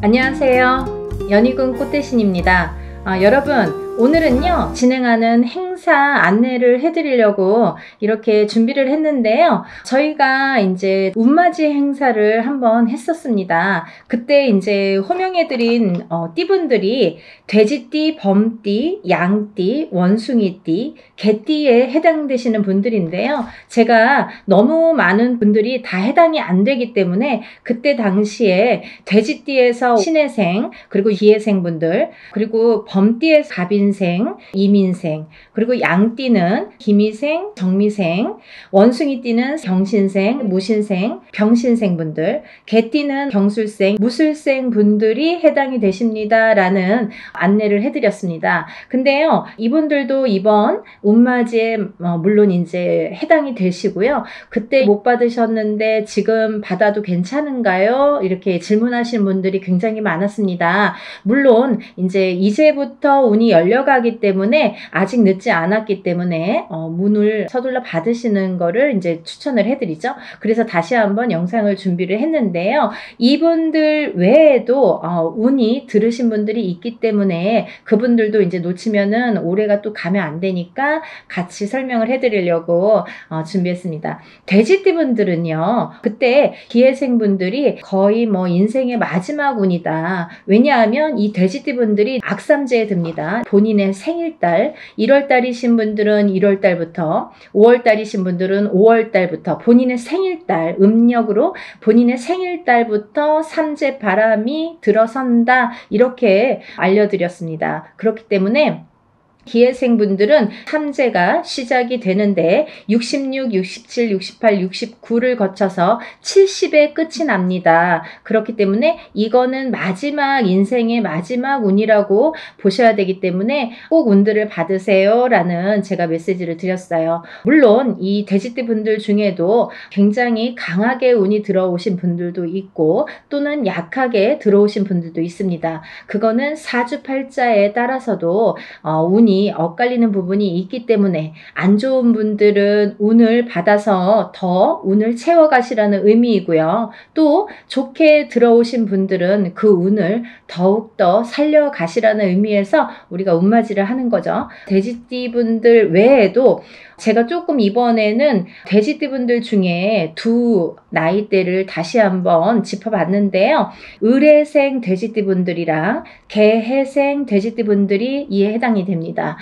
안녕하세요. 연희군 꽃대신입니다. 여러분, 오늘은요 진행하는 행사 안내를 해드리려고 이렇게 준비를 했는데요. 저희가 이제 운맞이 행사를 한번 했었습니다. 그때 이제 호명해드린 띠분들이 돼지띠, 범띠, 양띠, 원숭이띠, 개띠에 해당되시는 분들인데요. 제가 너무 많은 분들이 다 해당이 안 되기 때문에 그때 당시에 돼지띠에서 신해생, 그리고 기해생 분들, 그리고 범띠에서 갑인생, 이민생, 그리고 양띠는 기미생, 정미생, 원숭이띠는 경신생, 무신생, 병신생 분들, 개띠는 경술생, 무술생 분들이 해당이 되십니다 라는 안내를 해드렸습니다. 근데요, 이분들도 이번 운맞이에 물론 이제 해당이 되시고요. 그때 못 받으셨는데 지금 받아도 괜찮은가요? 이렇게 질문하신 분들이 굉장히 많았습니다. 물론 이제부터 운이 열려가기 때문에 아직 늦지 않았기 때문에 문을 서둘러 받으시는 거를 이제 추천을 해드리죠. 그래서 다시 한번 영상을 준비를 했는데요. 이분들 외에도 운이 들으신 분들이 있기 때문에 그분들도 이제 놓치면은 올해가 또 가면 안 되니까 같이 설명을 해드리려고 준비했습니다. 돼지띠 분들은요, 그때 기해생 분들이 거의 뭐 인생의 마지막 운이다. 왜냐하면 이 돼지띠 분들이 악삼재에 듭니다. 본인의 생일달, 1월달이신 분들은 1월달부터, 5월달이신 분들은 5월달부터 본인의 생일달, 음력으로 본인의 생일달부터 삼재 바람이 들어선다. 이렇게 알려드렸습니다. 그렇기 때문에 기해생 분들은 삼재가 시작이 되는데 66, 67, 68, 69를 거쳐서 70에 끝이 납니다. 그렇기 때문에 이거는 마지막 인생의 마지막 운이라고 보셔야 되기 때문에 꼭 운들을 받으세요 라는 제가 메시지를 드렸어요. 물론 이 돼지띠 분들 중에도 굉장히 강하게 운이 들어오신 분들도 있고 또는 약하게 들어오신 분들도 있습니다. 그거는 사주팔자에 따라서도 운이 엇갈리는 부분이 있기 때문에 안 좋은 분들은 운을 받아서 더 운을 채워가시라는 의미이고요. 또 좋게 들어오신 분들은 그 운을 더욱더 살려가시라는 의미에서 우리가 운맞이를 하는 거죠. 돼지띠 분들 외에도 제가 조금 이번에는 돼지띠 분들 중에 두 나이대를 다시 한번 짚어봤는데요. 을해생 돼지띠 분들이랑 개해생 돼지띠 분들이 이에 해당이 됩니다.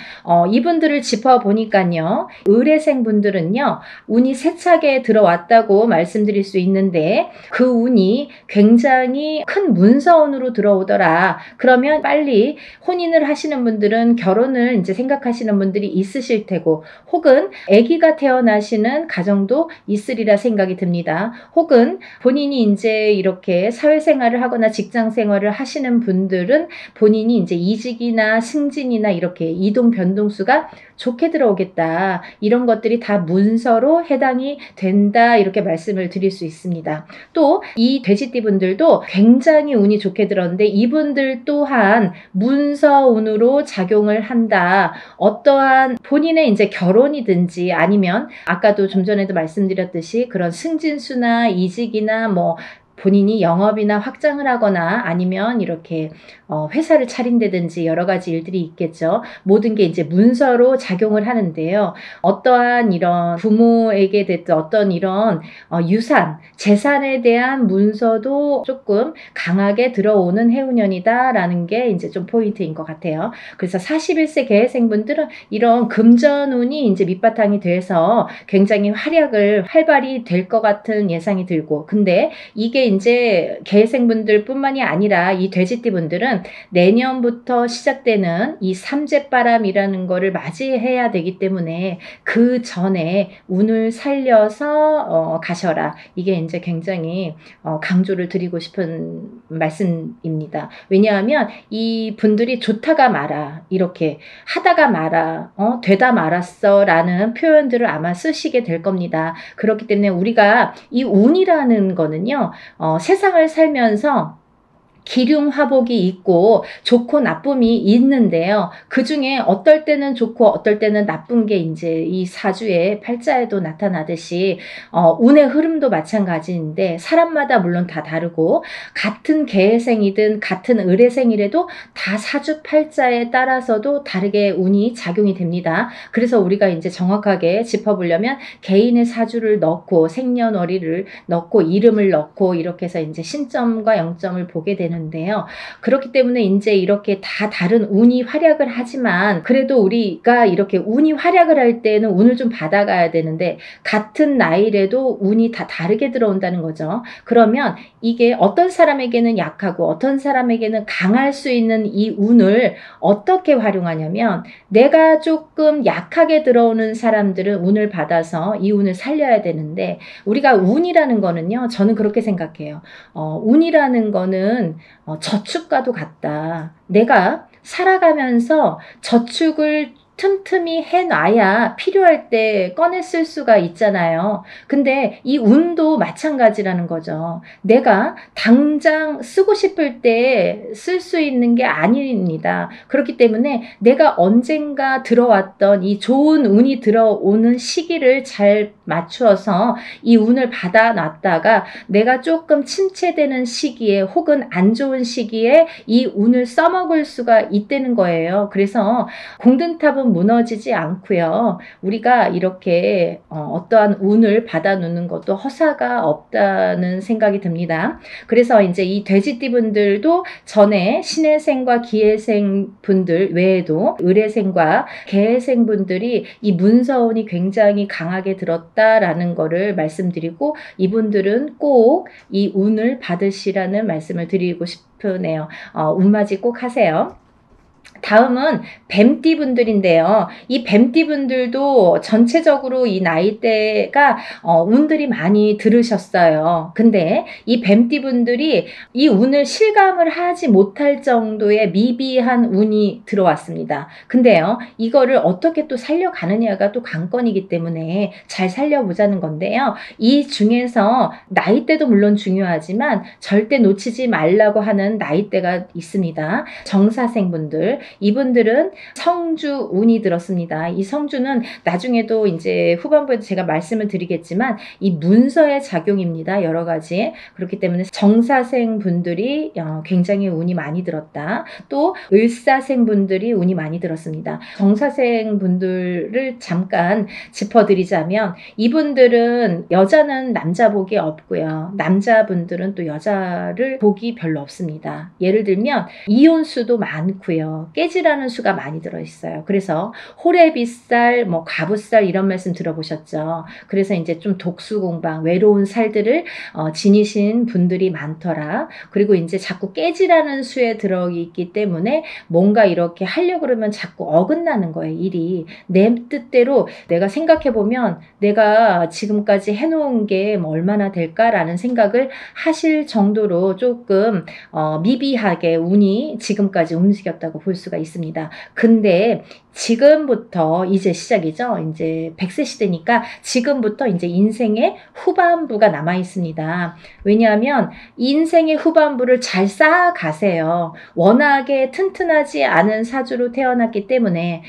이분들을 짚어보니까요. 을해생 분들은요. 운이 세차게 들어왔다고 말씀드릴 수 있는데 그 운이 굉장히 큰 문서운으로 들어오더라. 그러면 빨리 혼인을 하시는 분들은 결혼을 이제 생각하시는 분들이 있으실 테고 혹은 아기가 태어나시는 가정도 있으리라 생각이 듭니다. 혹은 본인이 이제 이렇게 사회생활을 하거나 직장생활을 하시는 분들은 본인이 이제 이직이나 승진이나 이렇게 이동 변동수가 좋게 들어오겠다. 이런 것들이 다 문서로 해당이 된다. 이렇게 말씀을 드릴 수 있습니다. 또 이 돼지띠 분들도 굉장히 운이 좋게 들었는데 이분들 또한 문서운으로 작용을 한다. 어떠한 본인의 이제 결혼이든지 아니면 아까도 좀 전에도 말씀드렸듯이 그런 승진수나 이직이나 뭐 본인이 영업이나 확장을 하거나 아니면 이렇게 회사를 차린다든지 여러 가지 일들이 있겠죠. 모든 게 이제 문서로 작용을 하는데요. 어떠한 이런 부모에게 됐든 어떤 이런 유산, 재산에 대한 문서도 조금 강하게 들어오는 해운년이다라는 게 이제 좀 포인트인 것 같아요. 그래서 41세 개해생분들은 이런 금전운이 이제 밑바탕이 돼서 굉장히 활발히 될 것 같은 예상이 들고 근데 이게 이제 개해생분들 뿐만이 아니라 이 돼지띠 분들은 내년부터 시작되는 이 삼재바람이라는 거를 맞이해야 되기 때문에 그 전에 운을 살려서 가셔라. 이게 이제 굉장히 강조를 드리고 싶은 말씀입니다. 왜냐하면 이 분들이 좋다가 말아, 이렇게 하다가 말아, 되다 말았어 라는 표현들을 아마 쓰시게 될 겁니다. 그렇기 때문에 우리가 이 운이라는 거는요, 세상을 살면서 기륭화복이 있고 좋고 나쁨이 있는데요. 그 중에 어떨 때는 좋고 어떨 때는 나쁜 게 이제 이 사주의 팔자에도 나타나듯이 운의 흐름도 마찬가지인데 사람마다 물론 다 다르고 같은 계생이든 같은 을해생이라도 다 사주 팔자에 따라서도 다르게 운이 작용이 됩니다. 그래서 우리가 이제 정확하게 짚어보려면 개인의 사주를 넣고 생년월일을 넣고 이름을 넣고 이렇게 해서 이제 신점과 영점을 보게 되는데요. 그렇기 때문에 이제 이렇게 다 다른 운이 활약을 하지만 그래도 우리가 이렇게 운이 활약을 할 때는 운을 좀 받아가야 되는데 같은 나이라도 운이 다 다르게 들어온다는 거죠. 그러면 이게 어떤 사람에게는 약하고 어떤 사람에게는 강할 수 있는 이 운을 어떻게 활용하냐면 내가 조금 약하게 들어오는 사람들은 운을 받아서 이 운을 살려야 되는데 우리가 운이라는 거는요. 저는 그렇게 생각해요. 운이라는 거는 저축과도 같다. 내가 살아가면서 저축을 틈틈이 해놔야 필요할 때 꺼내 쓸 수가 있잖아요. 근데 이 운도 마찬가지라는 거죠. 내가 당장 쓰고 싶을 때 쓸 수 있는 게 아닙니다. 그렇기 때문에 내가 언젠가 들어왔던 이 좋은 운이 들어오는 시기를 잘 맞추어서 이 운을 받아놨다가 내가 조금 침체되는 시기에 혹은 안 좋은 시기에 이 운을 써먹을 수가 있다는 거예요. 그래서 공든탑은 무너지지 않고요. 우리가 이렇게 어떠한 운을 받아놓는 것도 허사가 없다는 생각이 듭니다. 그래서 이제 이 돼지띠분들도 전에 신해생과 기해생 분들 외에도 을해생과 개해생 분들이 이 문서운이 굉장히 강하게 들었다라는 거를 말씀드리고 이분들은 꼭 이 운을 받으시라는 말씀을 드리고 싶으네요. 운맞이 꼭 하세요. 다음은 뱀띠 분들인데요. 이 뱀띠 분들도 전체적으로 이 나이대가 운들이 많이 들으셨어요. 근데 이 뱀띠 분들이 이 운을 실감을 하지 못할 정도의 미비한 운이 들어왔습니다. 근데요, 이거를 어떻게 또 살려가느냐가 또 관건이기 때문에 잘 살려보자는 건데요. 이 중에서 나이대도 물론 중요하지만 절대 놓치지 말라고 하는 나이대가 있습니다. 정사생분들, 이분들은 성주 운이 들었습니다. 이 성주는 나중에도 이제 후반부에도 제가 말씀을 드리겠지만 이 문서의 작용입니다. 여러 가지. 그렇기 때문에 정사생 분들이 굉장히 운이 많이 들었다. 또 을사생 분들이 운이 많이 들었습니다. 정사생 분들을 잠깐 짚어드리자면 이분들은 여자는 남자 복이 없고요. 남자분들은 또 여자를 복이 별로 없습니다. 예를 들면 이혼수도 많고요. 깨지라는 수가 많이 들어있어요. 그래서 호래비살, 가부살 이런 말씀 들어보셨죠. 그래서 이제 좀 독수공방, 외로운 살들을 지니신 분들이 많더라. 그리고 이제 자꾸 깨지라는 수에 들어있기 때문에 뭔가 이렇게 하려고 그러면 자꾸 어긋나는 거예요. 일이. 내 뜻대로 내가 생각해보면 내가 지금까지 해놓은 게 뭐 얼마나 될까라는 생각을 하실 정도로 조금 미비하게 운이 지금까지 움직였다고 볼 수가 있습니다. 근데 지금부터 이제 시작이죠. 이제 100세 시대니까 지금부터 이제 인생의 후반부가 남아 있습니다. 왜냐하면 인생의 후반부를 잘 쌓아가세요. 워낙에 튼튼하지 않은 사주로 태어났기 때문에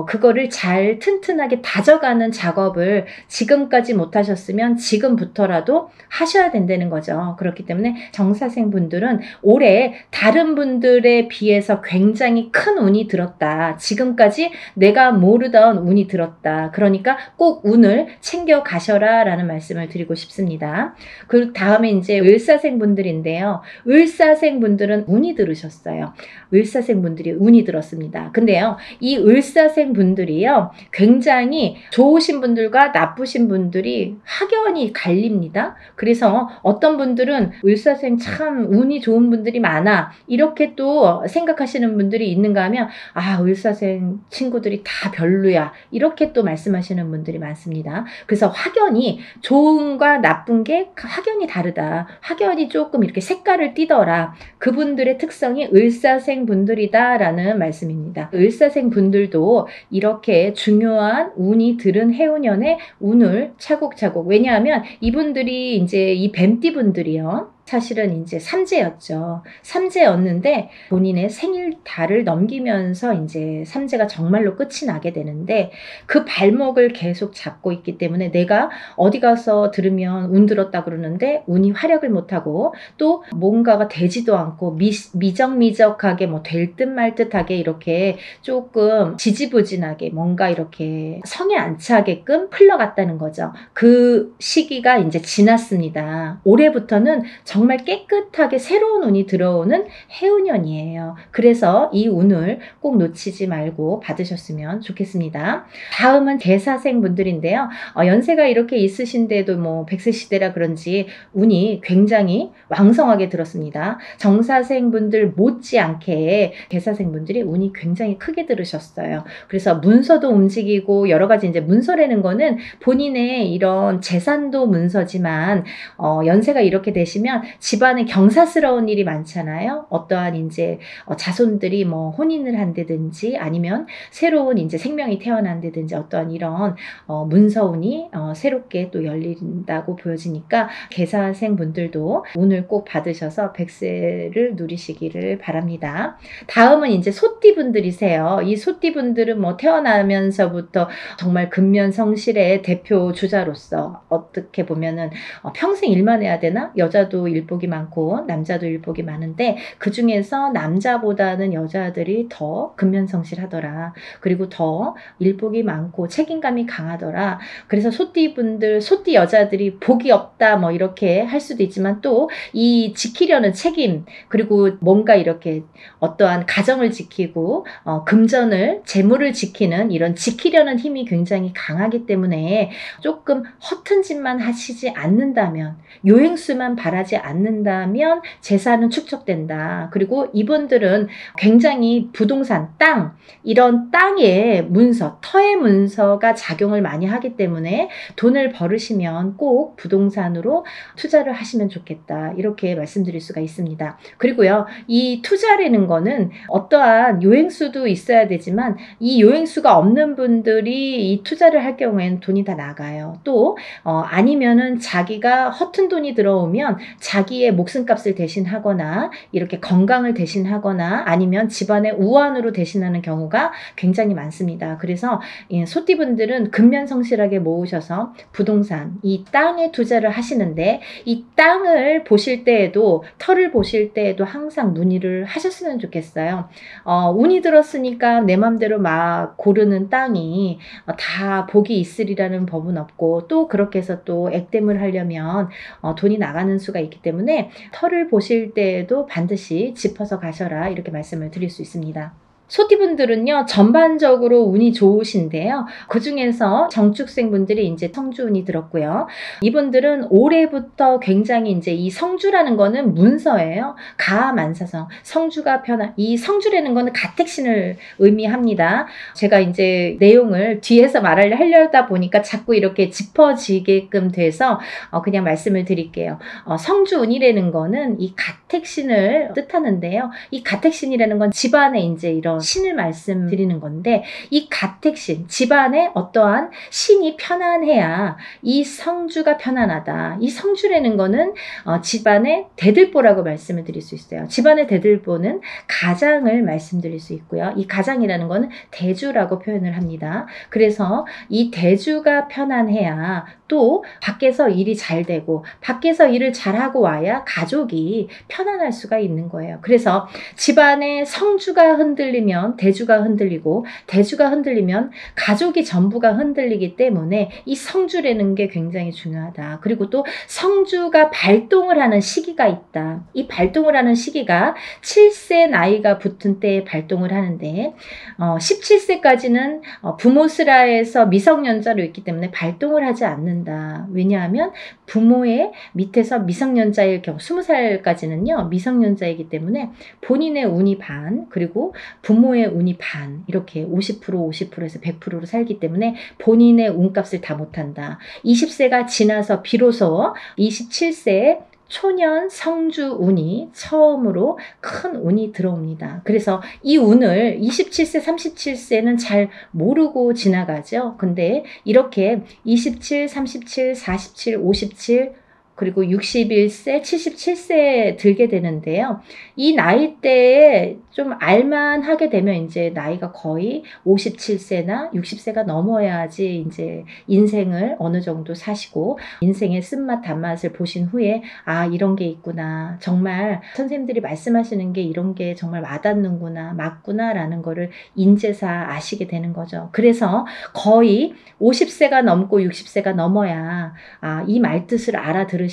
그거를 잘 튼튼하게 다져가는 작업을 지금까지 못하셨으면 지금부터라도 하셔야 된다는 거죠. 그렇기 때문에 정사생 분들은 올해 다른 분들에 비해서 굉장히 큰 운이 들었다. 지금까지 내가 모르던 운이 들었다. 그러니까 꼭 운을 챙겨 가셔라 라는 말씀을 드리고 싶습니다. 그 다음에 이제 을사생 분들인데요. 을사생 분들은 운이 들으셨어요. 을사생 분들이 운이 들었습니다. 근데요, 이 을사생 분들이요, 굉장히 좋으신 분들과 나쁘신 분들이 확연히 갈립니다. 그래서 어떤 분들은 을사생 참 운이 좋은 분들이 많아. 이렇게 또 생각하시는 분들이 있는가 하면, 을사생 친구들이 다 별로야. 이렇게 또 말씀하시는 분들이 많습니다. 그래서 확연히 좋은과 나쁜 게 확연히 다르다. 확연히 조금 이렇게 색깔을 띠더라. 그분들의 특성이 을사생 분들이다라는 말씀입니다. 을사생 분들도 이렇게 중요한 운이 들은 해운년에 운을 차곡차곡, 왜냐하면 이분들이 이제 이 뱀띠 분들이요, 사실은 이제 삼재였죠. 삼재였는데 본인의 생일 달을 넘기면서 이제 삼재가 정말로 끝이 나게 되는데 그 발목을 계속 잡고 있기 때문에 내가 어디 가서 들으면 운 들었다 그러는데 운이 활약을 못하고 또 뭔가가 되지도 않고 미적미적하게 뭐 될 듯 말 듯하게 이렇게 조금 지지부진하게 뭔가 이렇게 성에 안 차게끔 흘러갔다는 거죠. 그 시기가 이제 지났습니다. 올해부터는 정말 깨끗하게 새로운 운이 들어오는 해운년이에요. 그래서 이 운을 꼭 놓치지 말고 받으셨으면 좋겠습니다. 다음은 개사생 분들인데요. 연세가 이렇게 있으신데도 뭐 100세 시대라 그런지 운이 굉장히 왕성하게 들었습니다. 정사생 분들 못지않게 개사생 분들이 운이 굉장히 크게 들으셨어요. 그래서 문서도 움직이고 여러 가지 이제 문서라는 거는 본인의 이런 재산도 문서지만 연세가 이렇게 되시면 집안에 경사스러운 일이 많잖아요. 어떠한 이제 자손들이 뭐 혼인을 한다든지 아니면 새로운 이제 생명이 태어난다든지 어떠한 이런 문서운이 새롭게 또 열린다고 보여지니까 개사생 분들도 운을 꼭 받으셔서 100세를 누리시기를 바랍니다. 다음은 이제 소띠 분들이세요. 이 소띠 분들은 뭐 태어나면서부터 정말 근면성실의 대표 주자로서 어떻게 보면은 평생 일만 해야 되나? 여자도 일복이 많고 남자도 일복이 많은데 그 중에서 남자보다는 여자들이 더 근면성실하더라. 그리고 더 일복이 많고 책임감이 강하더라. 그래서 소띠 분들, 소띠 여자들이 복이 없다 뭐 이렇게 할 수도 있지만 또 이 지키려는 책임 그리고 뭔가 이렇게 어떠한 가정을 지키고 금전을 재물을 지키는 이런 지키려는 힘이 굉장히 강하기 때문에 조금 허튼 짓만 하시지 않는다면 요행수만 바라지 않는다면 재산은 축적된다. 그리고 이분들은 굉장히 부동산, 땅 이런 땅의 문서, 터의 문서가 작용을 많이 하기 때문에 돈을 벌으시면 꼭 부동산으로 투자를 하시면 좋겠다. 이렇게 말씀드릴 수가 있습니다. 그리고요, 이 투자라는 거는 어떠한 요행수도 있어야 되지만 이 요행수가 없는 분들이 이 투자를 할 경우에는 돈이 다 나가요. 또 아니면은 자기가 허튼 돈이 들어오면 자기의 목숨값을 대신하거나 이렇게 건강을 대신하거나 아니면 집안의 우환으로 대신하는 경우가 굉장히 많습니다. 그래서 소띠분들은 근면성실하게 모으셔서 부동산, 이 땅에 투자를 하시는데 이 땅을 보실 때에도 터를 보실 때에도 항상 문의를 하셨으면 좋겠어요. 운이 들었으니까 내 맘대로 막 고르는 땅이 다 복이 있으리라는 법은 없고 또 그렇게 해서 또 액땜을 하려면 돈이 나가는 수가 있기 때문에 터를 보실 때에도 반드시 짚어서 가셔라 이렇게 말씀을 드릴 수 있습니다. 소띠분들은요, 전반적으로 운이 좋으신데요. 그 중에서 정축생 분들이 이제 성주운이 들었고요. 이분들은 올해부터 굉장히 이제 이 성주라는 거는 문서예요. 가만사성. 성주가 편한, 이 성주라는 거는 가택신을 의미합니다. 제가 이제 내용을 뒤에서 하려다 보니까 자꾸 이렇게 짚어지게끔 돼서 그냥 말씀을 드릴게요. 성주운이라는 거는 이 가택신을 뜻하는데요. 이 가택신이라는 건 집안에 이제 이런 신을 말씀드리는 건데 이 가택신, 집안에 어떠한 신이 편안해야 이 성주가 편안하다. 이 성주라는 거는 집안의 대들보라고 말씀을 드릴 수 있어요. 집안의 대들보는 가장을 말씀드릴 수 있고요. 이 가장이라는 거는 대주라고 표현을 합니다. 그래서 이 대주가 편안해야 또 밖에서 일이 잘 되고 밖에서 일을 잘하고 와야 가족이 편안할 수가 있는 거예요. 그래서 집안의 성주가 흔들리면 대주가 흔들리고 대주가 흔들리면 가족이 전부가 흔들리기 때문에 이 성주라는 게 굉장히 중요하다. 그리고 또 성주가 발동을 하는 시기가 있다. 이 발동을 하는 시기가 7세 나이가 붙은 때에 발동을 하는데 17세까지는 부모스라에서 미성년자로 있기 때문에 발동을 하지 않는다. 왜냐하면 부모의 밑에서 미성년자일 경우 20살까지는요 미성년자이기 때문에 본인의 운이 반 그리고 부모의 운이 반 이렇게 50% 50%에서 100%로 살기 때문에 본인의 운값을 다 못한다. 20세가 지나서 비로소 27세에 초년 성주 운이 처음으로 큰 운이 들어옵니다. 그래서 이 운을 27세, 37세는 잘 모르고 지나가죠. 근데 이렇게 27, 37, 47, 57 그리고 61세, 77세에 들게 되는데요. 이 나이대에 좀 알만하게 되면 이제 나이가 거의 57세나 60세가 넘어야지 이제 인생을 어느 정도 사시고 인생의 쓴맛 단맛을 보신 후에 아, 이런 게 있구나. 정말 선생님들이 말씀하시는 게 이런 게 정말 와닿는구나, 맞구나라는 거를 인제사 아시게 되는 거죠. 그래서 거의 50세가 넘고 60세가 넘어야 이 말뜻을 알아들으시고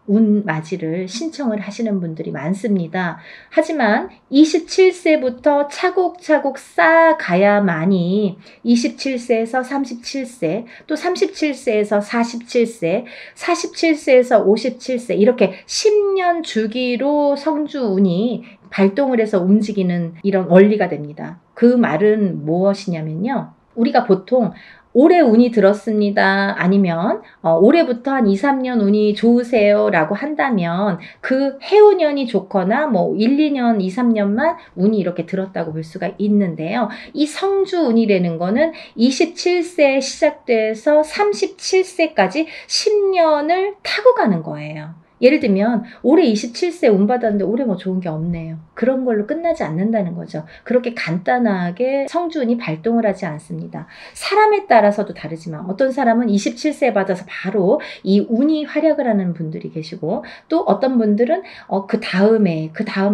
운맞이를 신청을 하시는 분들이 많습니다. 하지만 27세부터 차곡차곡 쌓아가야만이 27세에서 37세, 또 37세에서 47세, 47세에서 57세 이렇게 10년 주기로 성주운이 발동을 해서 움직이는 이런 원리가 됩니다. 그 말은 무엇이냐면요. 우리가 보통 올해 운이 들었습니다. 아니면 올해부터 한 2, 3년 운이 좋으세요 라고 한다면 그 해운년이 좋거나 뭐 1, 2년, 2, 3년만 운이 이렇게 들었다고 볼 수가 있는데요. 이 성주운이라는 거는 27세에 시작돼서 37세까지 10년을 타고 가는 거예요. 예를 들면 올해 27세 운 받았는데 올해 뭐 좋은 게 없네요. 그런 걸로 끝나지 않는다는 거죠. 그렇게 간단하게 성주운이 발동을 하지 않습니다. 사람에 따라서도 다르지만 어떤 사람은 27세 받아서 바로 이 운이 활약을 하는 분들이 계시고 또 어떤 분들은 그 다음에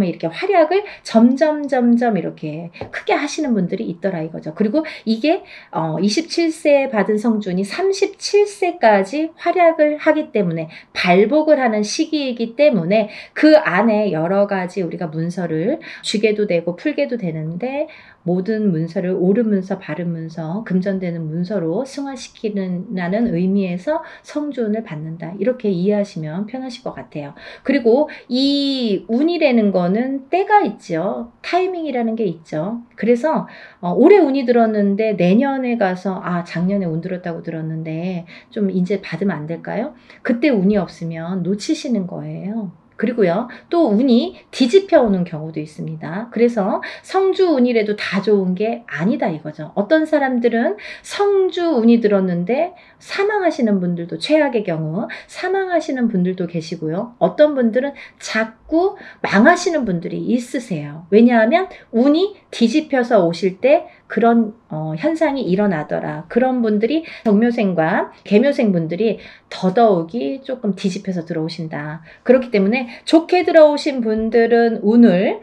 이렇게 활약을 점점 이렇게 크게 하시는 분들이 있더라 이거죠. 그리고 이게 27세에 받은 성주운이 37세까지 활약을 하기 때문에 발복을 하는 시기이기 때문에 그 안에 여러 가지 우리가 문서를 쥐게도 되고 풀게도 되는데 모든 문서를 옳은 문서, 바른 문서, 금전되는 문서로 승화시키는 의미에서 성주운을 받는다. 이렇게 이해하시면 편하실 것 같아요. 그리고 이 운이라는 거는 때가 있죠. 타이밍이라는 게 있죠. 그래서 올해 운이 들었는데 내년에 가서 작년에 운 들었다고 들었는데 좀 이제 받으면 안 될까요? 그때 운이 없으면 놓치시는 거예요. 그리고요, 또 운이 뒤집혀 오는 경우도 있습니다. 그래서 성주운이라도 다 좋은 게 아니다 이거죠. 어떤 사람들은 성주운이 들었는데 사망하시는 분들도 최악의 경우 사망하시는 분들도 계시고요. 어떤 분들은 자꾸 망하시는 분들이 있으세요. 왜냐하면 운이 뒤집혀서 오실 때 그런 현상이 일어나더라. 그런 분들이 정묘생과 계묘생 분들이 더더욱이 조금 뒤집혀서 들어오신다. 그렇기 때문에 좋게 들어오신 분들은 운을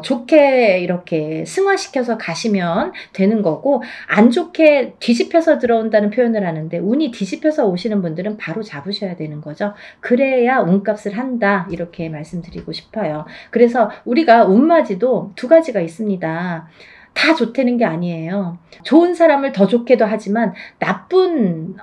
좋게 이렇게 승화시켜서 가시면 되는 거고 안 좋게 뒤집혀서 들어온다는 표현을 하는데 운이 뒤집혀서 오시는 분들은 바로 잡으셔야 되는 거죠. 그래야 운값을 한다. 이렇게 말씀드리고 싶어요. 그래서 우리가 운맞이도 두 가지가 있습니다. 다 좋다는 게 아니에요. 좋은 사람을 더 좋게도 하지만 나쁜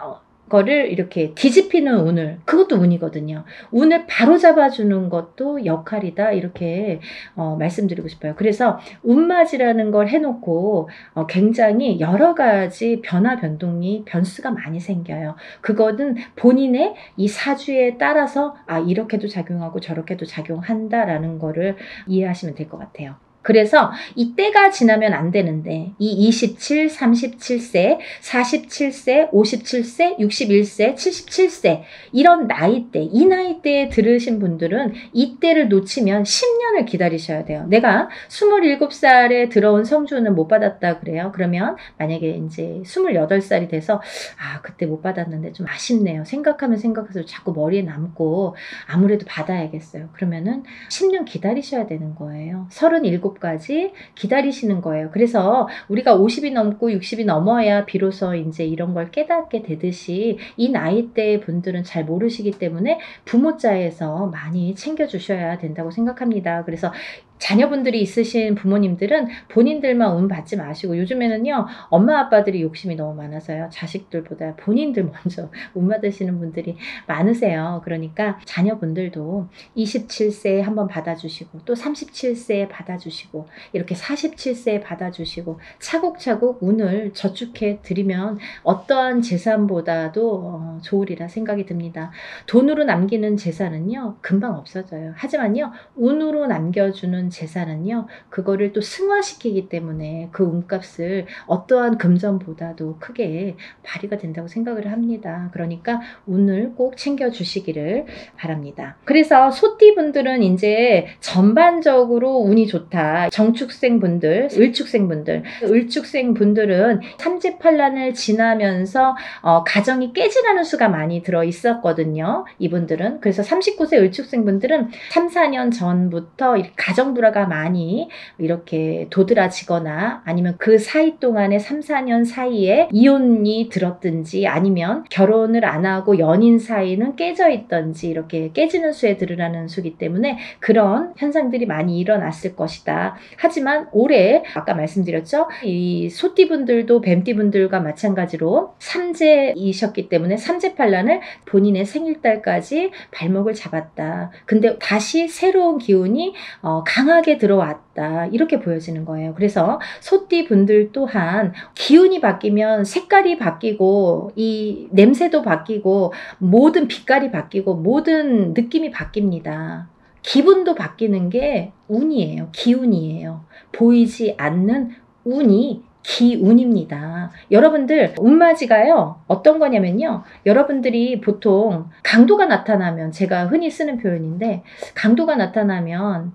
거를 이렇게 뒤집히는 운을, 그것도 운이거든요. 운을 바로 잡아주는 것도 역할이다. 이렇게 말씀드리고 싶어요. 그래서 운맞이라는 걸 해놓고 굉장히 여러 가지 변동이 변수가 많이 생겨요. 그거는 본인의 이 사주에 따라서 이렇게도 작용하고 저렇게도 작용한다라는 거를 이해하시면 될 것 같아요. 그래서 이 때가 지나면 안 되는데 이 27, 37세, 47세, 57세, 61세, 77세 이런 나이대, 이 나이대에 들으신 분들은 이 때를 놓치면 10년을 기다리셔야 돼요. 내가 27살에 들어온 성주는 못 받았다 그래요. 그러면 만약에 이제 28살이 돼서 그때 못 받았는데 좀 아쉽네요. 생각하면 생각해서 자꾸 머리에 남고 아무래도 받아야겠어요. 그러면은 10년 기다리셔야 되는 거예요. 37까지 기다리시는 거예요. 그래서 우리가 50이 넘고 60이 넘어야 비로소 이제 이런 걸 깨닫게 되듯이 이 나이대 분들은 잘 모르시기 때문에 부모자에서 많이 챙겨주셔야 된다고 생각합니다. 그래서 자녀분들이 있으신 부모님들은 본인들만 운 받지 마시고 요즘에는요 엄마 아빠들이 욕심이 너무 많아서요 자식들보다 본인들 먼저 운 받으시는 분들이 많으세요. 그러니까 자녀분들도 27세에 한번 받아주시고 또 37세에 받아주시고 이렇게 47세에 받아주시고 차곡차곡 운을 저축해 드리면 어떠한 재산보다도 좋으리라 생각이 듭니다. 돈으로 남기는 재산은요 금방 없어져요. 하지만요 운으로 남겨주는 재산은요, 그거를 또 승화시키기 때문에 그 운값을 어떠한 금전보다도 크게 발휘가 된다고 생각을 합니다. 그러니까 운을 꼭 챙겨주시기를 바랍니다. 그래서 소띠분들은 이제 전반적으로 운이 좋다. 정축생분들, 을축생분들은 삼재팔란을 지나면서 가정이 깨지라는 수가 많이 들어 있었거든요. 이분들은. 그래서 39세 을축생분들은 3, 4년 전부터 가정 불화가 많이 이렇게 도드라지거나 아니면 그 사이 동안에 3, 4년 사이에 이혼이 들었든지 아니면 결혼을 안 하고 연인 사이는 깨져 있던지 이렇게 깨지는 수에 들으라는 수기 때문에 그런 현상들이 많이 일어났을 것이다. 하지만 올해 아까 말씀드렸죠. 이 소띠분들도 뱀띠분들과 마찬가지로 삼재이셨기 때문에 삼재팔란을 본인의 생일달까지 발목을 잡았다. 근데 다시 새로운 기운이 강하게 들어왔다. 이렇게 보여지는 거예요. 그래서 소띠분들 또한 기운이 바뀌면 색깔이 바뀌고 이 냄새도 바뀌고 모든 빛깔이 바뀌고 모든 느낌이 바뀝니다. 기분도 바뀌는 게 운이에요. 기운이에요. 보이지 않는 운이 기운입니다. 여러분들 운맞이가요 어떤 거냐면요, 여러분들이 보통 강도가 나타나면, 제가 흔히 쓰는 표현인데, 강도가 나타나면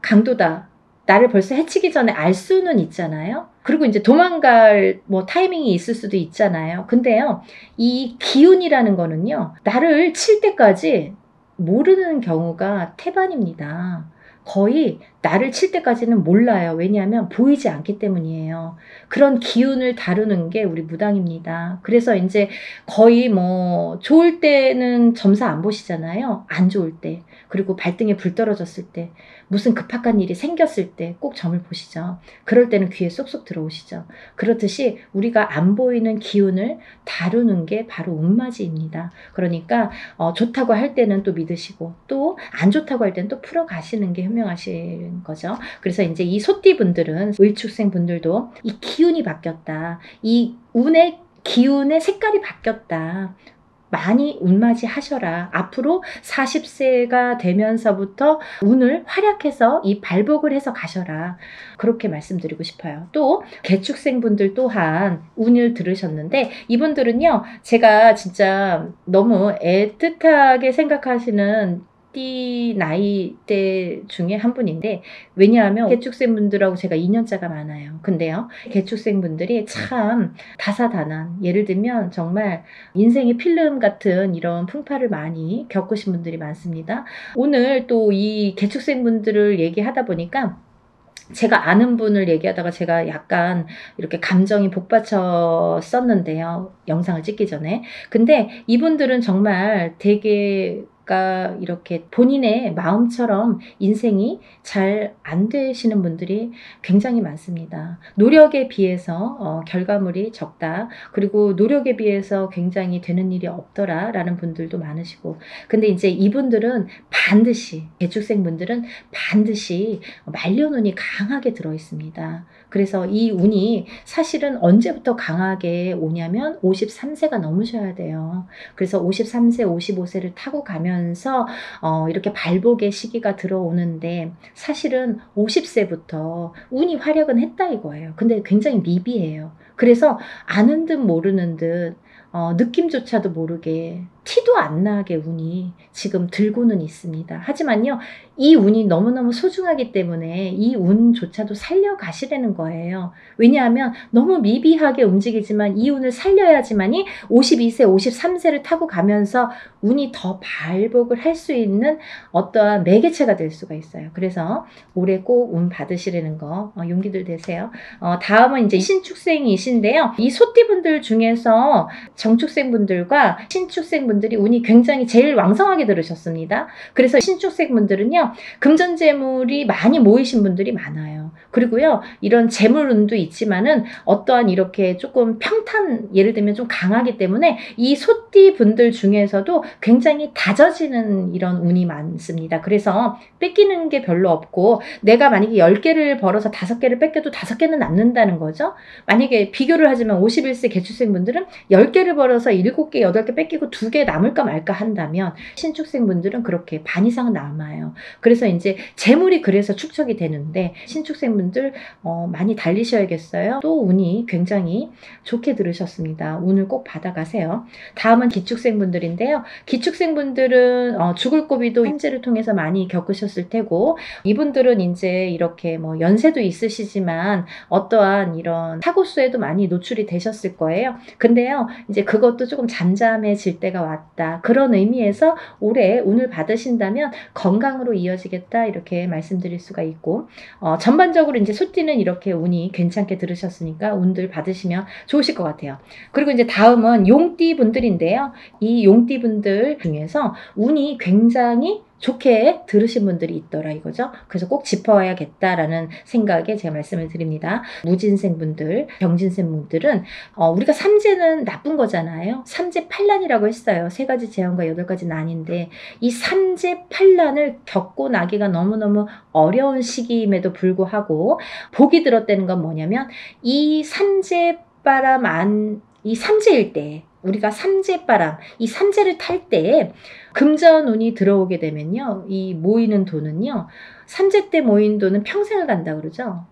강도다, 나를 벌써 해치기 전에 알 수는 있잖아요. 그리고 이제 도망갈 타이밍이 있을 수도 있잖아요. 근데요, 이 기운이라는 거는요, 나를 칠 때까지 모르는 경우가 태반입니다. 거의 나를 칠 때까지는 몰라요. 왜냐하면 보이지 않기 때문이에요. 그런 기운을 다루는 게 우리 무당입니다. 그래서 이제 거의 좋을 때는 점사 안 보시잖아요. 안 좋을 때. 그리고 발등에 불 떨어졌을 때, 무슨 급박한 일이 생겼을 때 꼭 점을 보시죠. 그럴 때는 귀에 쏙쏙 들어오시죠. 그렇듯이 우리가 안 보이는 기운을 다루는 게 바로 운맞이입니다. 그러니까 좋다고 할 때는 또 믿으시고 또 안 좋다고 할 때는 또 풀어가시는 게 현명하신 거죠. 그래서 이제 이 소띠분들은, 을축생 분들도 이 기운이 바뀌었다. 이 운의 기운의 색깔이 바뀌었다. 많이 운맞이 하셔라. 앞으로 40세가 되면서부터 운을 활약해서 이 발복을 해서 가셔라. 그렇게 말씀드리고 싶어요. 또 개축생분들 또한 운을 들으셨는데, 이분들은요, 제가 진짜 너무 애틋하게 생각하시는 띠 나이대 중에 한 분인데, 왜냐하면 개축생분들하고 제가 2년차가 많아요. 근데요, 개축생분들이 참 다사다난, 예를 들면 정말 인생의 필름 같은 이런 풍파를 많이 겪으신 분들이 많습니다. 오늘 또 이 개축생분들을 얘기하다 보니까 제가 아는 분을 얘기하다가 제가 약간 이렇게 감정이 복받쳤었는데요, 영상을 찍기 전에. 근데 이분들은 정말 되게 이렇게 본인의 마음처럼 인생이 잘 안 되시는 분들이 굉장히 많습니다. 노력에 비해서 결과물이 적다. 그리고 노력에 비해서 굉장히 되는 일이 없더라 라는 분들도 많으시고. 근데 이제 이분들은 반드시, 개축생 분들은 반드시 말년운이 강하게 들어 있습니다. 그래서 이 운이 사실은 언제부터 강하게 오냐면 53세가 넘으셔야 돼요. 그래서 53세, 55세를 타고 가면서 이렇게 발복의 시기가 들어오는데, 사실은 50세부터 운이 활약은 했다 이거예요. 근데 굉장히 미비해요. 그래서 아는 듯 모르는 듯 느낌조차도 모르게, 티도 안 나게 운이 지금 들고는 있습니다. 하지만요, 이 운이 너무너무 소중하기 때문에 이 운조차도 살려가시라는 거예요. 왜냐하면 너무 미비하게 움직이지만 이 운을 살려야지만이 52세, 53세를 타고 가면서 운이 더 발복을 할 수 있는 어떠한 매개체가 될 수가 있어요. 그래서 올해 꼭 운 받으시라는 거 용기들 되세요. 다음은 이제 신축생이신데요. 이 소띠분들 중에서 정축생분들과 신축생분들이 운이 굉장히 제일 왕성하게 들으셨습니다. 그래서 신축생분들은요, 금전재물이 많이 모이신 분들이 많아요. 그리고요, 이런 재물운도 있지만은 어떠한 이렇게 조금 평탄, 예를 들면 좀 강하기 때문에 이 소띠 분들 중에서도 굉장히 다져지는 이런 운이 많습니다. 그래서 뺏기는 게 별로 없고, 내가 만약에 10개를 벌어서 5개를 뺏겨도 5개는 남는다는 거죠. 만약에 비교를 하지만 51세 개축생 분들은 10개를 벌어서 7개, 8개 뺏기고 2개 남을까 말까 한다면, 신축생 분들은 그렇게 반 이상은 남아요. 그래서 이제 재물이 그래서 축적이 되는데, 신축생 분들 많이 달리셔야겠어요. 또 운이 굉장히 좋게 들으셨습니다. 운을 꼭 받아가세요. 다음은 기축생 분들인데요. 기축생 분들은 죽을 고비도 현재를 통해서 많이 겪으셨을 테고, 이분들은 이제 이렇게 뭐 연세도 있으시지만 어떠한 이런 사고수에도 많이 노출이 되셨을 거예요. 근데요, 이제 그것도 조금 잠잠해질 때가 왔다. 그런 의미에서 올해 운을 받으신다면 건강으로 이어지겠다, 이렇게 말씀드릴 수가 있고, 전반적으로 이제 소띠는 이렇게 운이 괜찮게 들으셨으니까 운들 받으시면 좋으실 것 같아요. 그리고 이제 다음은 용띠 분들인데요. 이 용띠 분들 중에서 운이 굉장히 좋게 들으신 분들이 있더라 이거죠. 그래서 꼭 짚어야겠다라는 생각에 제가 말씀을 드립니다. 무진생 분들, 병진생 분들은 우리가 삼재는 나쁜 거잖아요. 삼재팔란이라고 했어요. 3가지 재앙과 8가지 난인데, 이 삼재팔란을 겪고 나기가 너무너무 어려운 시기임에도 불구하고 복이 들었다는 건 뭐냐면, 이 삼재바람 이 삼재일 때, 우리가 삼재바람, 이 삼재를 탈 때 금전운이 들어오게 되면요, 이 모이는 돈은요, 삼재 때 모인 돈은 평생을 간다 그러죠.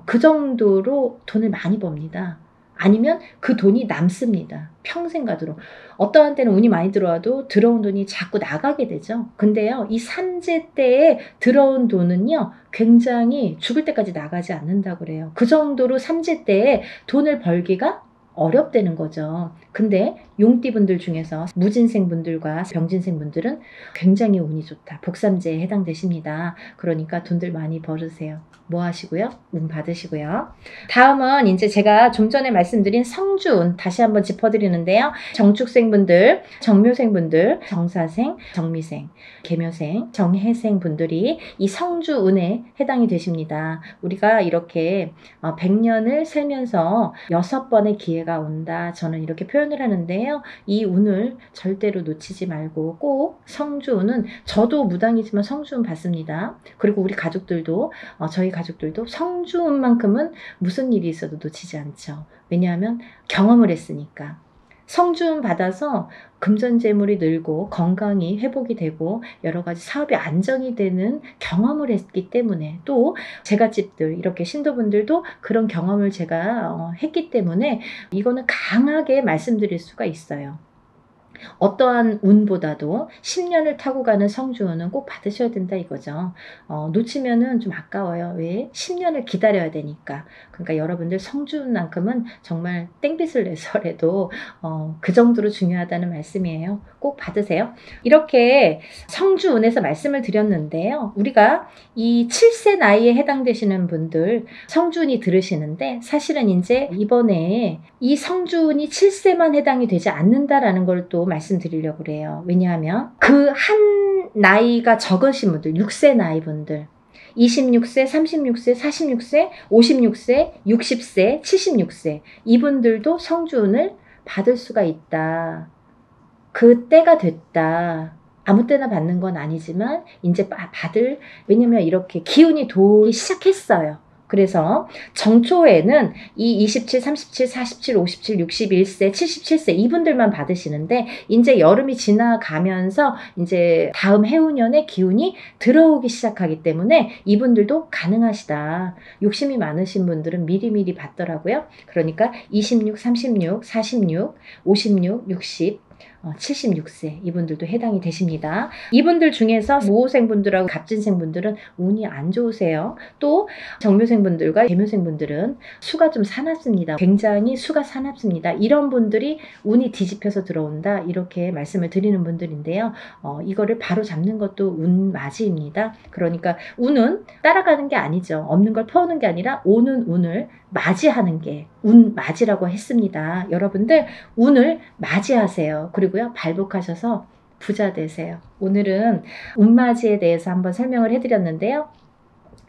그 정도로 돈을 많이 법니다. 아니면 그 돈이 남습니다. 평생 가도록. 어떠한 때는 운이 많이 들어와도 들어온 돈이 자꾸 나가게 되죠. 근데요, 이 삼재 때에 들어온 돈은요, 굉장히 죽을 때까지 나가지 않는다고 그래요. 그 정도로 삼재 때에 돈을 벌기가 어렵다는 거죠. 근데 용띠분들 중에서 무진생분들과 병진생분들은 굉장히 운이 좋다. 복삼재에 해당되십니다. 그러니까 돈들 많이 벌으세요. 뭐 하시고요? 운 받으시고요. 다음은 이제 제가 좀 전에 말씀드린 성주운 다시 한번 짚어드리는데요. 정축생분들, 정묘생분들, 정사생, 정미생, 계묘생, 정해생 분들이 이 성주운에 해당이 되십니다. 우리가 이렇게 100년을 살면서 6번의 기회가 온다. 저는 이렇게 표현을 하는데요. 이 운을 절대로 놓치지 말고 꼭 성주운은, 저도 무당이지만 성주운 받습니다. 그리고 우리 가족들도, 저희 가족들도 성주운만큼은 무슨 일이 있어도 놓치지 않죠. 왜냐하면 경험을 했으니까. 성주운 받아서 금전재물이 늘고 건강이 회복이 되고 여러 가지 사업이 안정이 되는 경험을 했기 때문에, 또 제갓집들, 이렇게 신도분들도 그런 경험을 제가 했기 때문에 이거는 강하게 말씀드릴 수가 있어요. 어떠한 운보다도 10년을 타고 가는 성주운은 꼭 받으셔야 된다 이거죠. 놓치면은 좀 아까워요. 왜? 10년을 기다려야 되니까. 그러니까 여러분들 성주운만큼은 정말 땡빛을 내서라도 그 정도로 중요하다는 말씀이에요. 꼭 받으세요. 이렇게 성주운에서 말씀을 드렸는데요. 우리가 이 7세 나이에 해당되시는 분들 성주운이 들으시는데, 사실은 이제 이번에 이 성주운이 7세만 해당이 되지 않는다라는 걸 또 말씀드리려고 그래요. 왜냐하면 그 한 나이가 적으신 분들, 6세 나이 분들, 26세, 36세, 46세, 56세, 60세, 76세, 이분들도 성주운을 받을 수가 있다. 그 때가 됐다. 아무 때나 받는 건 아니지만 이제 받을, 왜냐면 이렇게 기운이 돌기 시작했어요. 그래서 정초에는 이 27, 37, 47, 57, 61세, 77세 이분들만 받으시는데, 이제 여름이 지나가면서 이제 다음 해운년의 기운이 들어오기 시작하기 때문에 이분들도 가능하시다. 욕심이 많으신 분들은 미리미리 받더라고요. 그러니까 26, 36, 46, 56, 60, 76세 이분들도 해당이 되십니다. 이분들 중에서 모호생분들하고 갑진생분들은 운이 안 좋으세요. 또 정묘생분들과 계묘생분들은 수가 좀 사납습니다. 굉장히 수가 사납습니다. 이런 분들이 운이 뒤집혀서 들어온다, 이렇게 말씀을 드리는 분들인데요. 이거를 바로 잡는 것도 운맞이입니다. 그러니까 운은 따라가는 게 아니죠. 없는 걸 퍼오는 게 아니라 오는 운을 맞이하는 게 운맞이라고 했습니다. 여러분들 운을 맞이하세요. 그리고요, 발복하셔서 부자 되세요. 오늘은 운맞이에 대해서 한번 설명을 해드렸는데요.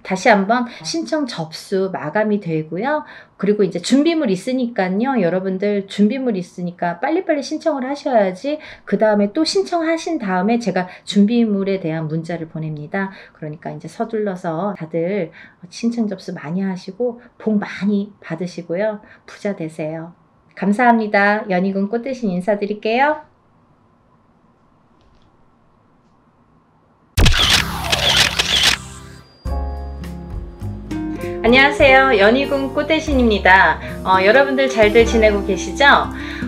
다시 한번 신청 접수 마감이 되고요. 그리고 이제 준비물 있으니까요. 여러분들 준비물 있으니까 빨리빨리 신청을 하셔야지 그 다음에 또 신청하신 다음에 제가 준비물에 대한 문자를 보냅니다. 그러니까 이제 서둘러서 다들 신청 접수 많이 하시고 복 많이 받으시고요. 부자 되세요. 감사합니다. 연희군 꽃대신 인사드릴게요. 안녕하세요. 연희군 꽃대신입니다. 여러분들 잘들 지내고 계시죠?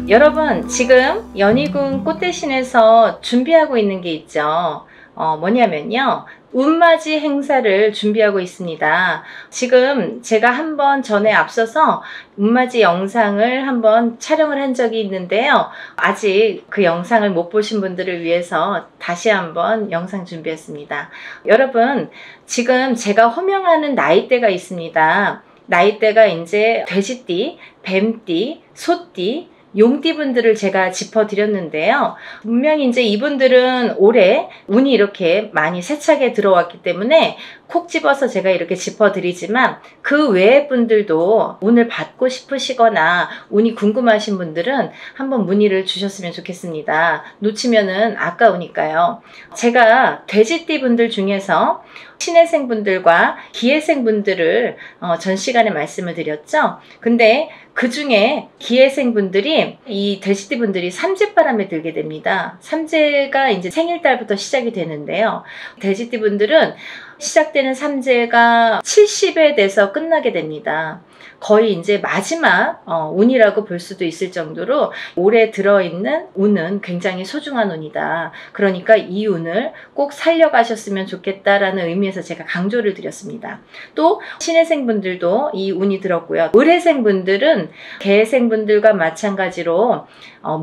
여러분 지금 연희군 꽃대신에서 준비하고 있는 게 있죠. 뭐냐면요. 운맞이 행사를 준비하고 있습니다. 지금 제가 한번 전에 앞서서 운맞이 영상을 한번 촬영을 한 적이 있는데요. 아직 그 영상을 못 보신 분들을 위해서 다시 한번 영상 준비했습니다. 여러분 지금 제가 호명하는 나이대가 있습니다. 나이대가 이제 돼지띠, 뱀띠, 소띠, 용띠분들을 제가 짚어드렸는데요. 분명히 이제 이분들은 올해 운이 이렇게 많이 세차게 들어왔기 때문에 콕 집어서 제가 이렇게 짚어드리지만 그 외의 분들도 운을 받고 싶으시거나 운이 궁금하신 분들은 한번 문의를 주셨으면 좋겠습니다. 놓치면은 아까우니까요. 제가 돼지띠 분들 중에서 신해생 분들과 기해생 분들을 전 시간에 말씀을 드렸죠. 근데 그 중에 기해생 분들이 이 돼지띠 분들이 삼재바람에 들게 됩니다. 삼재가 이제 생일달부터 시작이 되는데요. 돼지띠 분들은 시작되는 삼재가 70에 돼서 끝나게 됩니다. 거의 이제 마지막 운이라고 볼 수도 있을 정도로 올해 들어있는 운은 굉장히 소중한 운이다. 그러니까 이 운을 꼭 살려가셨으면 좋겠다라는 의미에서 제가 강조를 드렸습니다. 또 신해생 분들도 이 운이 들었고요. 을해생 분들은 개해생 분들과 마찬가지로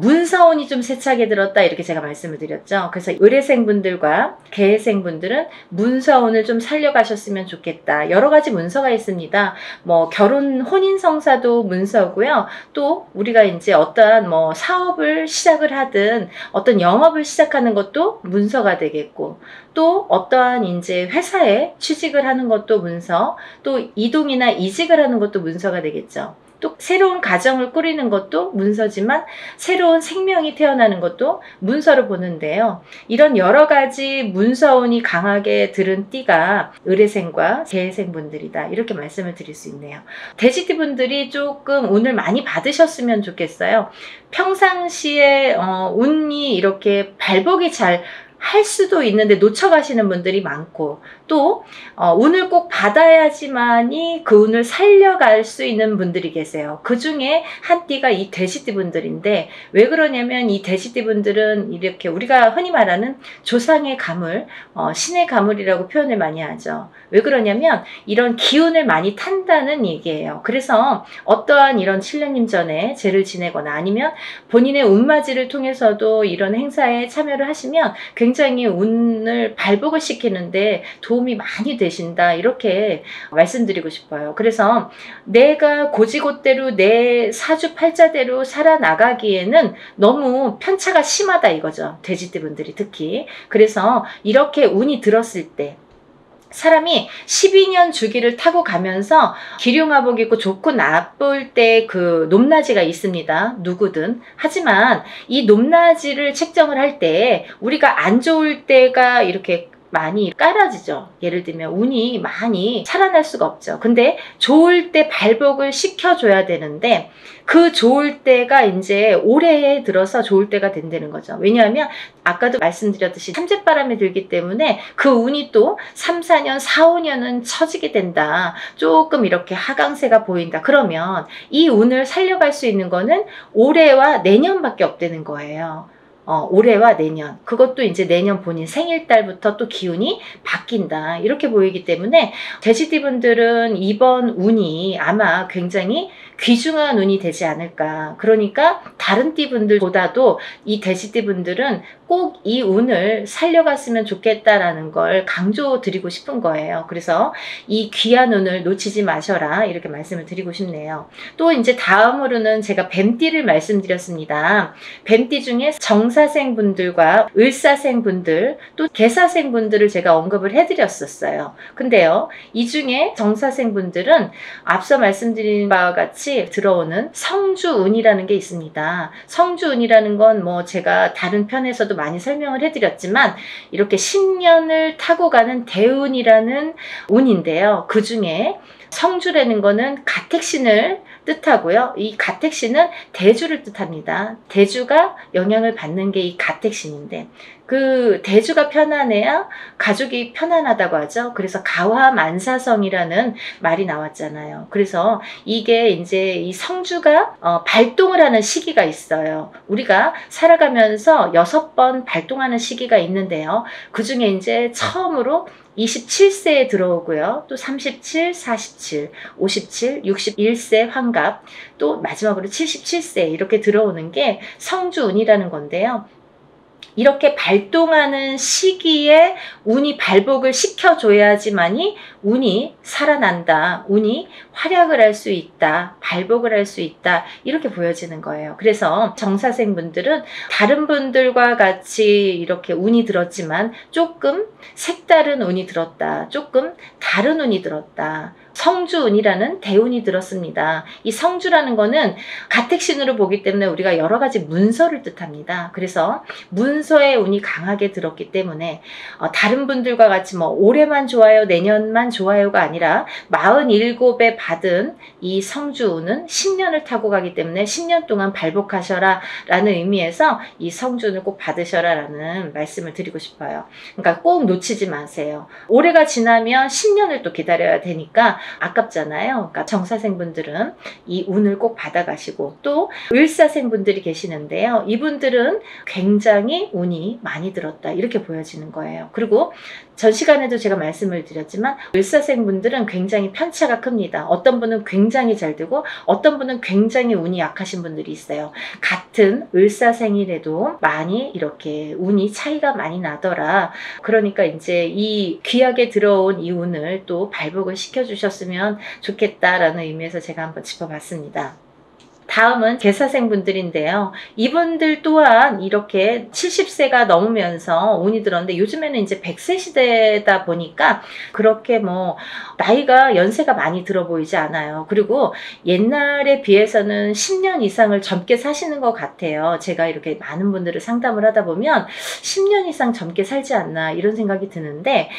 문서운이 좀 세차게 들었다 이렇게 제가 말씀을 드렸죠. 그래서 을해생 분들과 개해생 분들은 문서운을 좀 살려가셨으면 좋겠다. 여러 가지 문서가 있습니다. 뭐 결혼 혼인성사도 문서고요. 또 우리가 이제 어떠한 뭐 사업을 시작을 하든 어떤 영업을 시작하는 것도 문서가 되겠고, 또 어떠한 이제 회사에 취직을 하는 것도 문서, 또 이동이나 이직을 하는 것도 문서가 되겠죠. 또 새로운 가정을 꾸리는 것도 문서지만 새로운 생명이 태어나는 것도 문서로 보는데요. 이런 여러 가지 문서운이 강하게 들은 띠가 을해생과 개해생 분들이다. 이렇게 말씀을 드릴 수 있네요. 돼지띠 분들이 조금 운을 많이 받으셨으면 좋겠어요. 평상시에 운이 이렇게 발복이 잘 할 수도 있는데 놓쳐가시는 분들이 많고, 또 운을 꼭 받아야지만이 그 운을 살려갈 수 있는 분들이 계세요. 그 중에 한 띠가 이 돼지띠 분들인데, 왜 그러냐면 이 돼지띠 분들은 이렇게 우리가 흔히 말하는 조상의 가물, 신의 가물이라고 표현을 많이 하죠. 왜 그러냐면 이런 기운을 많이 탄다는 얘기예요. 그래서 어떠한 이런 7년님 전에 제를 지내거나 아니면 본인의 운맞이를 통해서도 이런 행사에 참여를 하시면 굉장히 운을 발복을 시키는데 도움이 많이 되신다, 이렇게 말씀드리고 싶어요. 그래서 내가 고지고대로 내 사주팔자대로 살아나가기에는 너무 편차가 심하다 이거죠. 돼지띠 분들이 특히. 그래서 이렇게 운이 들었을 때 사람이 12년 주기를 타고 가면서 기륭화복 입고 좋고 나쁠 때 그 높낮이가 있습니다. 누구든. 하지만 이 높낮이를 책정을 할 때 우리가 안 좋을 때가 이렇게 많이 깔아지죠. 예를 들면 운이 많이 살아날 수가 없죠. 근데 좋을 때 발복을 시켜줘야 되는데 그 좋을 때가 이제 올해에 들어서 좋을 때가 된다는 거죠. 왜냐하면 아까도 말씀드렸듯이 삼재바람이 들기 때문에 그 운이 또 3, 4년, 4, 5년은 처지게 된다. 조금 이렇게 하강세가 보인다. 그러면 이 운을 살려갈 수 있는 거는 올해와 내년밖에 없다는 거예요. 올해와 내년, 그것도 이제 내년 본인 생일달부터 또 기운이 바뀐다, 이렇게 보이기 때문에 돼지띠 분들은 이번 운이 아마 굉장히 귀중한 운이 되지 않을까. 그러니까 다른 띠분들보다도 이 돼지띠분들은 꼭 이 운을 살려갔으면 좋겠다라는 걸 강조드리고 싶은 거예요. 그래서 이 귀한 운을 놓치지 마셔라 이렇게 말씀을 드리고 싶네요. 또 이제 다음으로는 제가 뱀띠를 말씀드렸습니다. 뱀띠 중에 정사생 분들과 을사생 분들 또 개사생 분들을 제가 언급을 해드렸었어요. 근데요, 이 중에 정사생 분들은 앞서 말씀드린 바와 같이 들어오는 성주운이라는 게 있습니다. 성주운이라는 건 뭐 제가 다른 편에서도 많이 설명을 해드렸지만 이렇게 신년을 타고 가는 대운이라는 운인데요. 그 중에 성주라는 거는 가택신을 뜻하고요. 이 가택신은 대주를 뜻합니다. 대주가 영향을 받는 게 이 가택신인데 그 대주가 편안해야 가족이 편안하다고 하죠. 그래서 가화만사성이라는 말이 나왔잖아요. 그래서 이게 이제 이 성주가 발동을 하는 시기가 있어요. 우리가 살아가면서 6번 발동하는 시기가 있는데요. 그 중에 이제 처음으로 27세에 들어오고요. 또 37, 47, 57, 61세 환갑, 또 마지막으로 77세 이렇게 들어오는 게 성주운이라는 건데요. 이렇게 발동하는 시기에 운이 발복을 시켜줘야지만이 운이 살아난다, 운이 활약을 할 수 있다, 발복을 할 수 있다 이렇게 보여지는 거예요. 그래서 정사생 분들은 다른 분들과 같이 이렇게 운이 들었지만 조금 색다른 운이 들었다, 조금 다른 운이 들었다. 성주운이라는 대운이 들었습니다. 이 성주라는 거는 가택신으로 보기 때문에 우리가 여러 가지 문서를 뜻합니다. 그래서 문서의 운이 강하게 들었기 때문에 다른 분들과 같이 뭐 올해만 좋아요, 내년만 좋아요가 아니라 47에 받은 이 성주운은 10년을 타고 가기 때문에 10년 동안 발복하셔라 라는 의미에서 이 성주운을 꼭 받으셔라 라는 말씀을 드리고 싶어요. 그러니까 꼭 놓치지 마세요. 올해가 지나면 10년을 또 기다려야 되니까 아깝잖아요. 그러니까 정사생분들은 이 운을 꼭 받아가시고 또 을사생분들이 계시는데요. 이분들은 굉장히 운이 많이 들었다 이렇게 보여지는 거예요. 그리고 전 시간에도 제가 말씀을 드렸지만 을사생분들은 굉장히 편차가 큽니다. 어떤 분은 굉장히 잘 되고 어떤 분은 굉장히 운이 약하신 분들이 있어요. 같은 을사생이라도 많이 이렇게 운이 차이가 많이 나더라. 그러니까 이제 이 귀하게 들어온 이 운을 또 발복을 시켜주셨으면 좋겠다라는 의미에서 제가 한번 짚어봤습니다. 다음은 개사생분들인데요. 이분들 또한 이렇게 70세가 넘으면서 운이 들었는데 요즘에는 이제 100세 시대다 보니까 그렇게 뭐 나이가 연세가 많이 들어 보이지 않아요. 그리고 옛날에 비해서는 10년 이상을 젊게 사시는 것 같아요. 제가 이렇게 많은 분들을 상담을 하다 보면 10년 이상 젊게 살지 않나 이런 생각이 드는데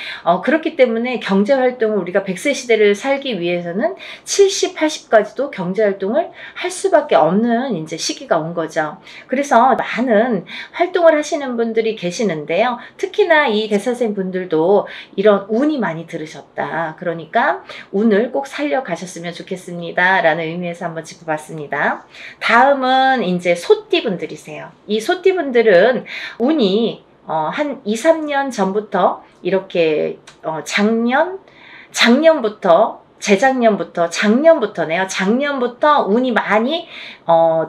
그렇기 때문에 경제활동을 우리가 100세 시대를 살기 위해서는 70, 80까지도 경제활동을 할 수밖에 없는 이제 시기가 온 거죠. 그래서 많은 활동을 하시는 분들이 계시는데요. 특히나 이 개사생 분들도 이런 운이 많이 들으셨다. 그러니까 운을 꼭 살려가셨으면 좋겠습니다. 라는 의미에서 한번 짚어봤습니다. 다음은 이제 소띠 분들이세요. 이 소띠 분들은 운이 한 2, 3년 전부터 이렇게 작년부터네요. 작년부터 운이 많이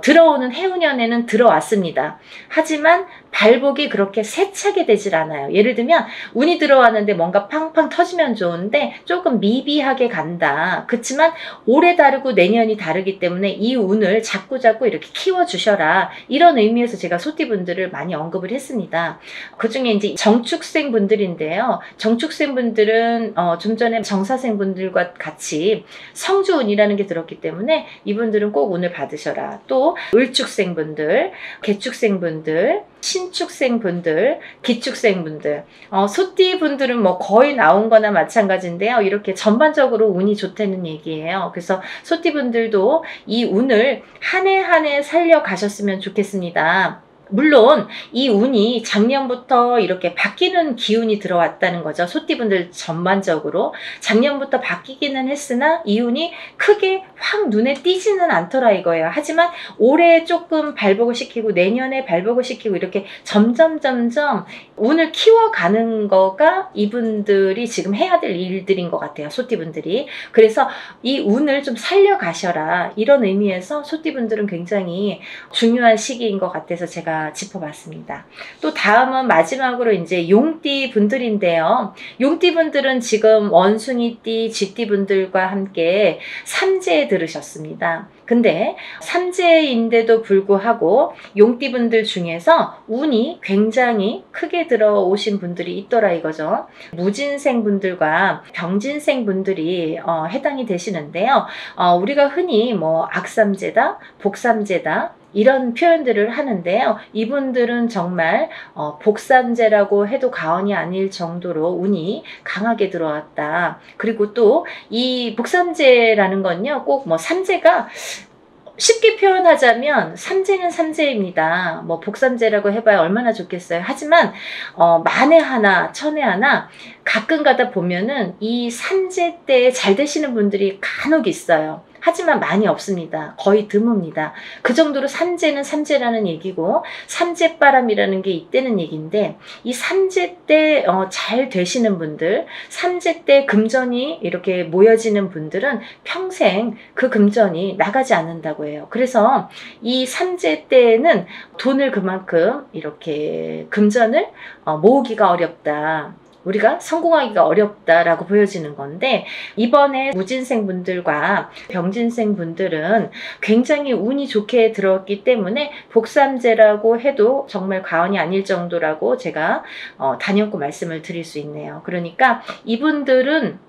들어오는 해운년에는 들어왔습니다. 하지만 발복이 그렇게 세차게 되질 않아요. 예를 들면 운이 들어왔는데 뭔가 팡팡 터지면 좋은데 조금 미비하게 간다. 그렇지만 올해 다르고 내년이 다르기 때문에 이 운을 자꾸자꾸 이렇게 키워주셔라. 이런 의미에서 제가 소띠분들을 많이 언급을 했습니다. 그 중에 이제 정축생 분들인데요. 정축생 분들은 좀 전에 정사생 분들과 같이 성주운이라는 게 들었기 때문에 이분들은 꼭 운을 받으셔라. 또 을축생 분들, 개축생 분들, 신축생 분들, 기축생 분들, 소띠 분들은 뭐 거의 나온 거나 마찬가지인데요. 이렇게 전반적으로 운이 좋다는 얘기예요. 그래서 소띠 분들도 이 운을 한 해 한 해 살려 가셨으면 좋겠습니다. 물론 이 운이 작년부터 이렇게 바뀌는 기운이 들어왔다는 거죠. 소띠분들 전반적으로 작년부터 바뀌기는 했으나 이 운이 크게 확 눈에 띄지는 않더라 이거예요. 하지만 올해 조금 발복을 시키고 내년에 발복을 시키고 이렇게 점점 운을 키워가는 거가 이분들이 지금 해야 될 일들인 것 같아요. 소띠분들이. 그래서 이 운을 좀 살려가셔라 이런 의미에서 소띠분들은 굉장히 중요한 시기인 것 같아서 제가 짚어봤습니다. 또 다음은 마지막으로 이제 용띠 분들인데요. 용띠 분들은 지금 원숭이띠, 쥐띠 분들과 함께 삼재에 들으셨습니다. 근데 삼재인데도 불구하고 용띠 분들 중에서 운이 굉장히 크게 들어오신 분들이 있더라 이거죠. 무진생 분들과 병진생 분들이 해당이 되시는데요. 우리가 흔히 뭐 악삼재다, 복삼재다 이런 표현들을 하는데요. 이분들은 정말 복삼재라고 해도 과언이 아닐 정도로 운이 강하게 들어왔다. 그리고 또 이 복삼재라는 건요. 꼭 뭐 삼재가 쉽게 표현하자면 삼재는 삼재입니다. 뭐 복삼재라고 해봐야 얼마나 좋겠어요. 하지만 만에 하나 천에 하나 가끔 가다 보면은 이 삼재 때 잘 되시는 분들이 간혹 있어요. 하지만 많이 없습니다. 거의 드뭅니다. 그 정도로 삼재는 삼재라는 얘기고 삼재바람이라는 게 있다는 얘기인데 이 삼재 때 잘 되시는 분들, 삼재 때 금전이 이렇게 모여지는 분들은 평생 그 금전이 나가지 않는다고 해요. 그래서 이 삼재 때는 돈을 그만큼 이렇게 금전을 모으기가 어렵다. 우리가 성공하기가 어렵다라고 보여지는 건데 이번에 무진생 분들과 병진생 분들은 굉장히 운이 좋게 들어왔기 때문에 복삼재라고 해도 정말 과언이 아닐 정도라고 제가 단연코 말씀을 드릴 수 있네요. 그러니까 이분들은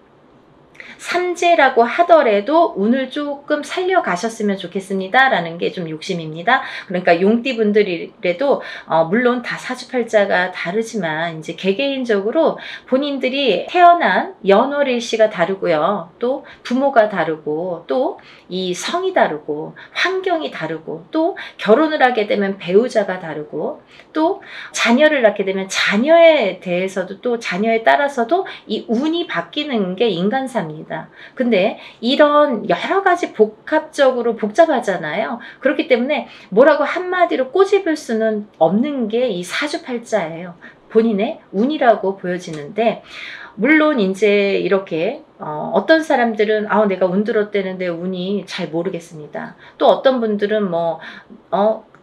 삼재라고 하더라도 운을 조금 살려가셨으면 좋겠습니다 라는 게 좀 욕심입니다. 그러니까 용띠 분들이라도 물론 다 사주팔자가 다르지만 이제 개개인적으로 본인들이 태어난 연월일시가 다르고요. 또 부모가 다르고 또 이 성이 다르고 환경이 다르고 또 결혼을 하게 되면 배우자가 다르고 또 자녀를 낳게 되면 자녀에 대해서도 또 자녀에 따라서도 이 운이 바뀌는 게 인간사입니다. 근데 이런 여러 가지 복합적으로 복잡하잖아요. 그렇기 때문에 뭐라고 한마디로 꼬집을 수는 없는 게 이 사주팔자예요. 본인의 운이라고 보여지는데 물론 이제 이렇게 어떤 사람들은 내가 운 들었대는데 운이 잘 모르겠습니다. 또 어떤 분들은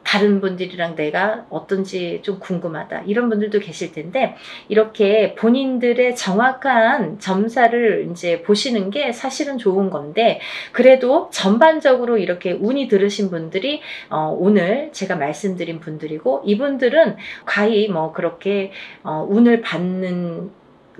다른 분들이랑 내가 어떤지 좀 궁금하다 이런 분들도 계실 텐데 이렇게 본인들의 정확한 점사를 이제 보시는 게 사실은 좋은 건데 그래도 전반적으로 이렇게 운이 들으신 분들이 오늘 제가 말씀드린 분들이고 이분들은 과히 뭐 그렇게 운을 받는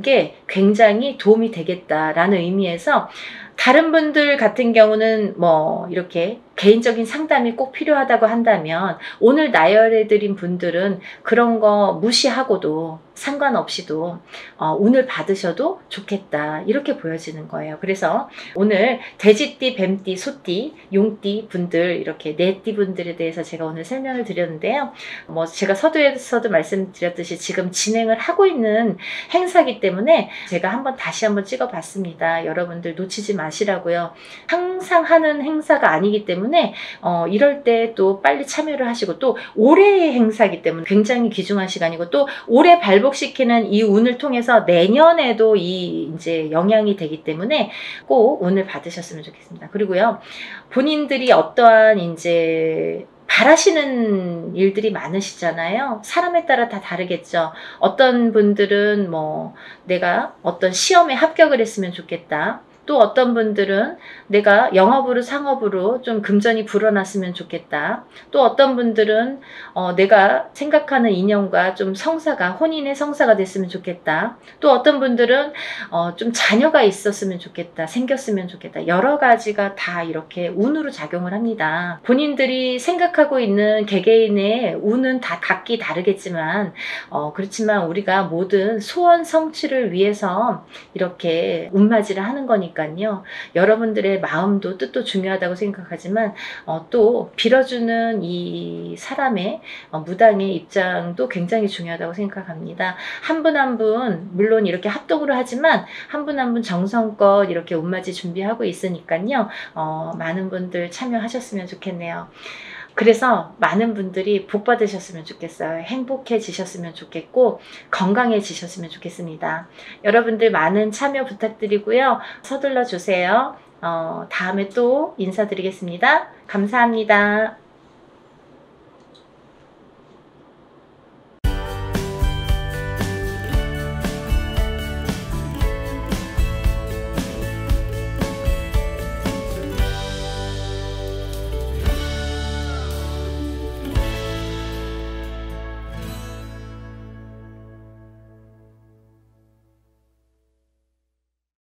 게 굉장히 도움이 되겠다라는 의미에서 다른 분들 같은 경우는 뭐 이렇게 개인적인 상담이 꼭 필요하다고 한다면 오늘 나열해드린 분들은 그런 거 무시하고도 상관없이도 운을 받으셔도 좋겠다 이렇게 보여지는 거예요. 그래서 오늘 돼지띠, 뱀띠, 소띠, 용띠 분들 이렇게 네 띠 분들에 대해서 제가 오늘 설명을 드렸는데요. 뭐 제가 서두에서도 말씀드렸듯이 지금 진행을 하고 있는 행사이기 때문에 제가 다시 한번 찍어봤습니다. 여러분들 놓치지 마시라고요. 항상 하는 행사가 아니기 때문에 이럴 때 또 빨리 참여를 하시고 또 올해의 행사이기 때문에 굉장히 귀중한 시간이고 또 올해 발복시키는 이 운을 통해서 내년에도 이제 영향이 되기 때문에 꼭 운을 받으셨으면 좋겠습니다. 그리고요 본인들이 어떠한 이제 바라시는 일들이 많으시잖아요. 사람에 따라 다 다르겠죠. 어떤 분들은 뭐 내가 어떤 시험에 합격을 했으면 좋겠다. 또 어떤 분들은 내가 영업으로 상업으로 좀 금전이 불어났으면 좋겠다. 또 어떤 분들은 내가 생각하는 인연과 좀 성사가 혼인의 성사가 됐으면 좋겠다. 또 어떤 분들은 좀 자녀가 있었으면 좋겠다. 생겼으면 좋겠다. 여러 가지가 다 이렇게 운으로 작용을 합니다. 본인들이 생각하고 있는 개개인의 운은 다 각기 다르겠지만 그렇지만 우리가 모든 소원 성취를 위해서 이렇게 운맞이를 하는 거니까 거니까요. 여러분들의 마음도 뜻도 중요하다고 생각하지만 또 빌어주는 이 사람의 무당의 입장도 굉장히 중요하다고 생각합니다. 한 분 한 분 물론 이렇게 합동으로 하지만 한 분 한 분 정성껏 이렇게 운맞이 준비하고 있으니까요. 많은 분들 참여하셨으면 좋겠네요. 그래서 많은 분들이 복 받으셨으면 좋겠어요. 행복해지셨으면 좋겠고 건강해지셨으면 좋겠습니다. 여러분들 많은 참여 부탁드리고요. 서둘러 주세요. 다음에 또 인사드리겠습니다. 감사합니다.